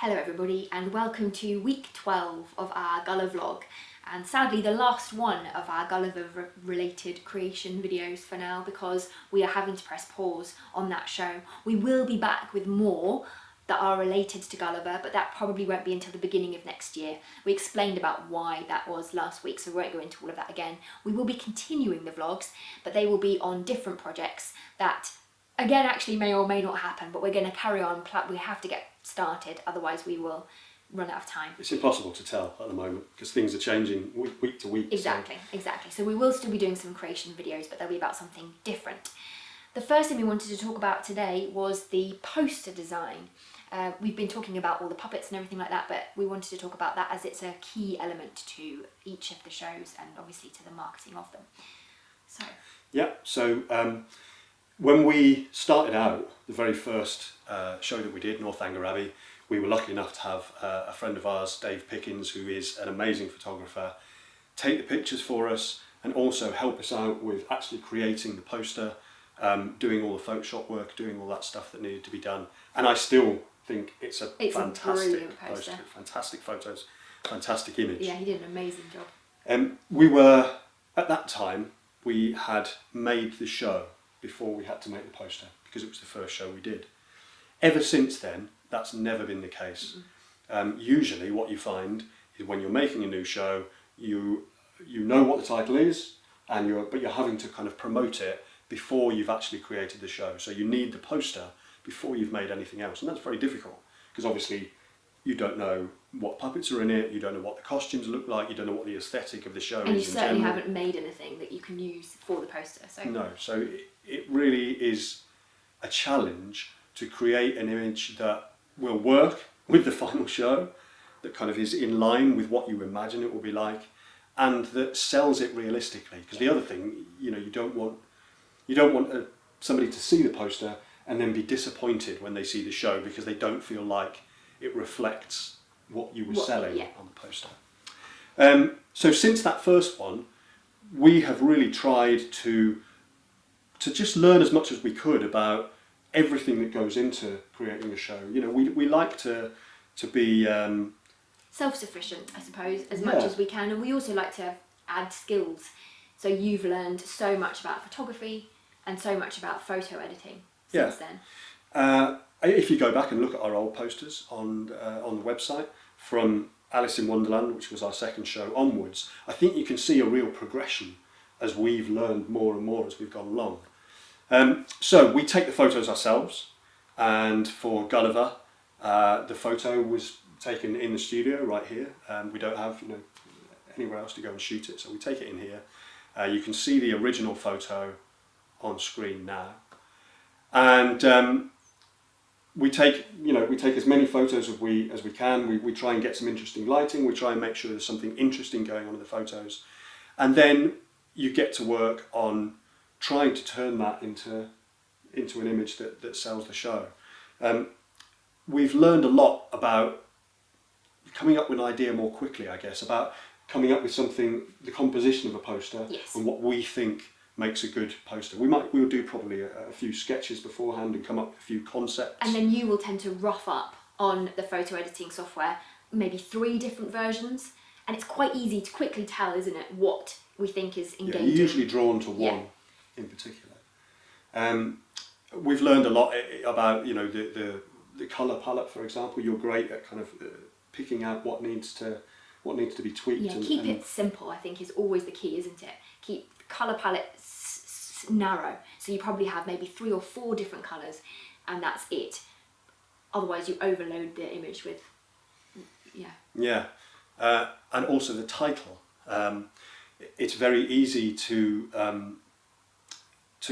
Hello everybody and welcome to week 12 of our Gulliver vlog, and sadly the last one of our Gulliver related creation videos for now because we are having to press pause on that show. We will be back with more that are related to Gulliver, but that probably won't be until the beginning of next year. We explained about why that was last week, so we won't go into all of that again. We will be continuing the vlogs, but they will be on different projects that again actually may or may not happen, but we're going to carry on. We have to get started, otherwise we will run out of time. It's impossible to tell at the moment because things are changing week to week. Exactly. So we will still be doing some creation videos, but they'll be about something different. The first thing we wanted to talk about today was the poster design. We've been talking about all the puppets and everything like that, but we wanted to talk about that as it's a key element to each of the shows and obviously to the marketing of them. So when we started out, the very first show that we did, Northanger Abbey, we were lucky enough to have a friend of ours, Dave Pickens, who is an amazing photographer, take the pictures for us and also help us out with actually creating the poster, doing all the Photoshop work, doing all that stuff that needed to be done. And I still think it's a fantastic poster, fantastic photos, fantastic image. Yeah, he did an amazing job. We were, at that time, we had made the show before we had to make the poster because it was the first show we did. Ever since then, that's never been the case. Usually what you find is when you're making a new show, you know what the title is, but you're having to kind of promote it before you've actually created the show. So you need the poster before you've made anything else, and that's very difficult because obviously you don't know what puppets are in it, you don't know what the costumes look like, you don't know what the aesthetic of the show is. And you certainly haven't made anything that you can use for the poster. So no, so it really is a challenge to create an image that will work with the final show, that kind of is in line with what you imagine it will be like, and that sells it realistically. Because the other thing, you don't want somebody to see the poster and then be disappointed when they see the show because they don't feel like it reflects what you were selling on the poster. So since that first one, we have really tried to just learn as much as we could about everything that goes into creating a show. We like to be self-sufficient, I suppose, as much as we can, and we also like to add skills. So you've learned so much about photography and so much about photo editing since then. If you go back and look at our old posters on the website from Alice in Wonderland, which was our second show, onwards, I think you can see a real progression as we've learned more and more as we've gone along. So we take the photos ourselves, and for Gulliver, the photo was taken in the studio right here. We don't have anywhere else to go and shoot it, so we take it in here. You can see the original photo on screen now, and we take as many photos as we can. We try and get some interesting lighting. We try and make sure there's something interesting going on in the photos, and then you get to work on trying to turn that into an image that sells the show. We've learned a lot about coming up with an idea more quickly, I guess, about coming up with something, the composition of a poster, and what we think makes a good poster. We'll do probably a few sketches beforehand and come up with a few concepts. And then you will tend to rough up on the photo editing software, maybe 3 different versions, and it's quite easy to quickly tell, isn't it, what we think is engaging. You're usually drawn to one in particular. We've learned a lot about the colour palette, for example. You're great at kind of picking out what needs to be tweaked. Yeah, keep it simple, I think, is always the key, isn't it? Keep the colour palette narrow, so you probably have maybe 3 or 4 different colours, and that's it. Otherwise, you overload the image with, and also the title. It's very easy to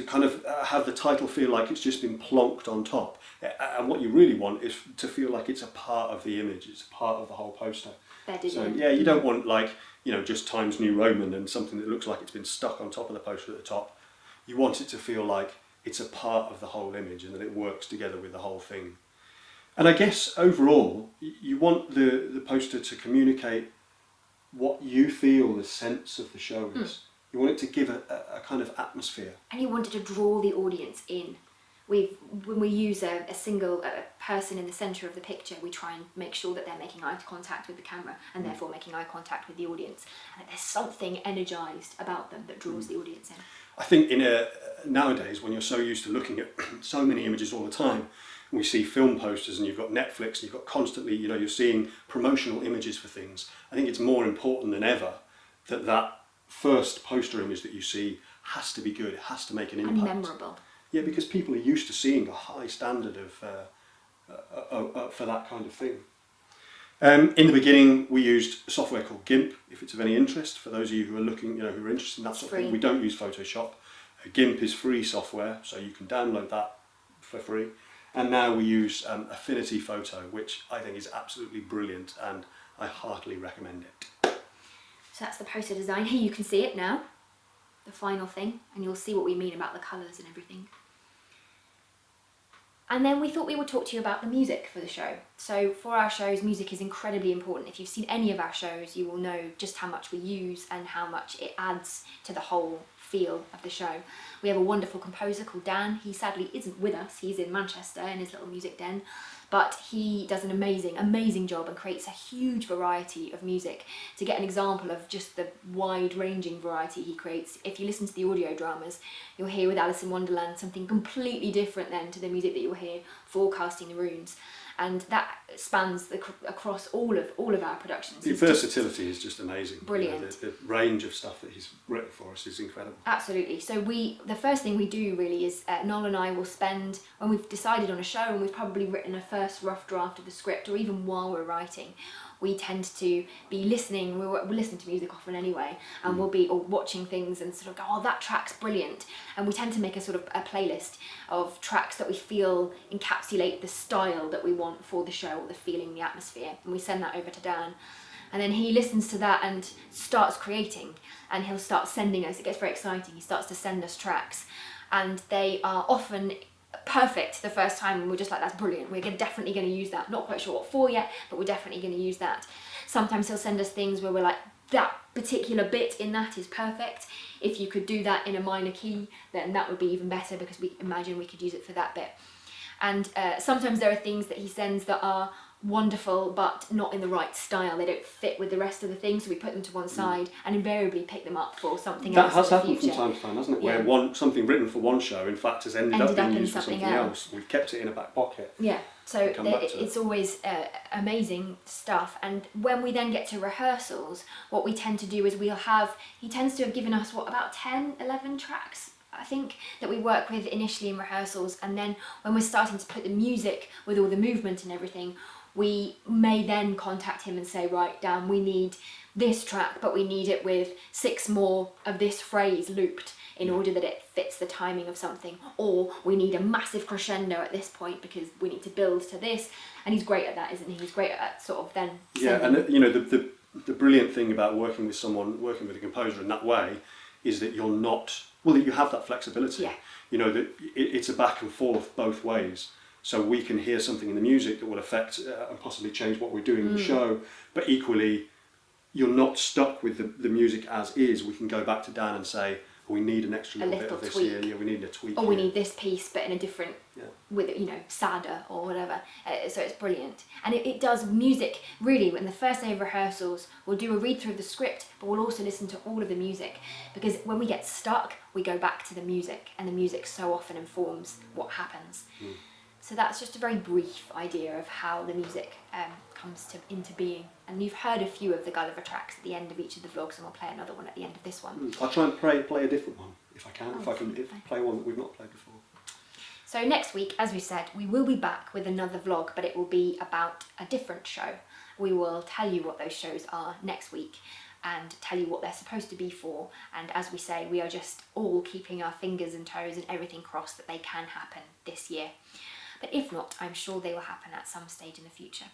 kind of have the title feel like it's just been plonked on top, and what you really want is to feel like it's a part of the image, it's a part of the whole poster. So you don't want just Times New Roman and something that looks like it's been stuck on top of the poster at the top. You want it to feel like it's a part of the whole image and that it works together with the whole thing. And I guess overall, you want the poster to communicate what you feel the sense of the show is. You want it to give a kind of atmosphere. And you want it to draw the audience in. when we use a single person in the centre of the picture, we try and make sure that they're making eye contact with the camera and therefore making eye contact with the audience, and that there's something energised about them that draws the audience in. I think nowadays, when you're so used to looking at so many images all the time, we see film posters and you've got Netflix and you've got constantly, you're seeing promotional images for things. I think it's more important than ever that first poster image that you see has to be good, it has to make an impact. And memorable. Yeah, because people are used to seeing a high standard for that kind of thing. In the beginning, we used a software called GIMP, if it's of any interest, for those of you who are looking, who are interested in that sort of thing. We don't use Photoshop. GIMP is free software, so you can download that for free. And now we use Affinity Photo, which I think is absolutely brilliant, and I heartily recommend it. So that's the poster design. Here you can see it now, the final thing, and you'll see what we mean about the colours and everything. And then we thought we would talk to you about the music for the show. So for our shows, music is incredibly important. If you've seen any of our shows, you will know just how much we use and how much it adds to the whole feel of the show. We have a wonderful composer called Dan. He sadly isn't with us. He's in Manchester in his little music den, but he does an amazing job and creates a huge variety of music. To get an example of just the wide-ranging variety he creates, if you listen to the audio dramas, you'll hear with Alice in Wonderland something completely different then to the music that you'll hear forecasting the runes. And that spans across all of our productions. The versatility is just amazing. Brilliant. The range of stuff that he's written for us is incredible. Absolutely. So the first thing we do really is Noel and I will spend, when we've decided on a show and we've probably written a first rough draft of the script, or even while we're writing, we tend to be listening, we're listening to music often anyway, and we'll be watching things and sort of go, oh, that track's brilliant. And we tend to make a sort of a playlist of tracks that we feel encapsulate the style that we want for the show, or the feeling, the atmosphere. And we send that over to Dan. And then he listens to that and starts creating, and he'll start sending us, it gets very exciting, he starts to send us tracks. And they are often perfect the first time, and we're just like, that's brilliant, we're definitely going to use that. Not quite sure what for yet, but we're definitely going to use that. Sometimes he'll send us things where we're like, that particular bit in that is perfect. If you could do that in a minor key, then that would be even better, because we imagine we could use it for that bit. And sometimes there are things that he sends that are wonderful but not in the right style. They don't fit with the rest of the things, so we put them to one side and invariably pick them up for something else. That has happened from time to time, hasn't it? Yeah. Where something written for one show, in fact, has ended up being used for something else. We've kept it in a back pocket. Yeah, so it's always amazing stuff. And when we then get to rehearsals, what we tend to do is he tends to have given us, about 10, 11 tracks, I think, that we work with initially in rehearsals, and then when we're starting to put the music with all the movement and everything, we may then contact him and say, right, Dan, we need this track, but we need it with 6 more of this phrase looped in order that it fits the timing of something, or we need a massive crescendo at this point because we need to build to this. And he's great at that, isn't he? He's great at sort of then sending. And the brilliant thing about working with a composer in that way is that you're not, that you have that flexibility. Yeah. That it's a back and forth both ways. So we can hear something in the music that will affect and possibly change what we're doing in the show, but equally, you're not stuck with the music as is. We can go back to Dan and say, we need an extra little bit of this tweak. here. Yeah, we need a tweak. Or we need this piece, but in a different, with sadder or whatever. So it's brilliant. And it does music, really, in the first day of rehearsals, we'll do a read through of the script, but we'll also listen to all of the music. Because when we get stuck, we go back to the music, and the music so often informs what happens. So that's just a very brief idea of how the music comes into being. And you've heard a few of the Gulliver tracks at the end of each of the vlogs, and we'll play another one at the end of this one. I'll try and play a different one if I can. If I can play one that we've not played before. So next week, as we said, we will be back with another vlog, but it will be about a different show. We will tell you what those shows are next week and tell you what they're supposed to be for. And as we say, we are just all keeping our fingers and toes and everything crossed that they can happen this year. But if not, I'm sure they will happen at some stage in the future.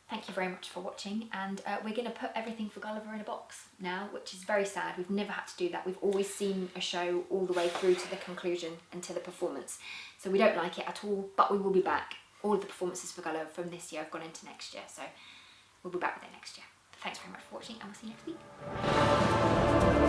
Thank you very much for watching, and we're going to put everything for Gulliver in a box now, which is very sad. We've never had to do that. We've always seen a show all the way through to the conclusion and to the performance. So we don't like it at all, but we will be back. All of the performances for Gulliver from this year have gone into next year, so we'll be back with it next year. Thanks very much for watching, and we'll see you next week.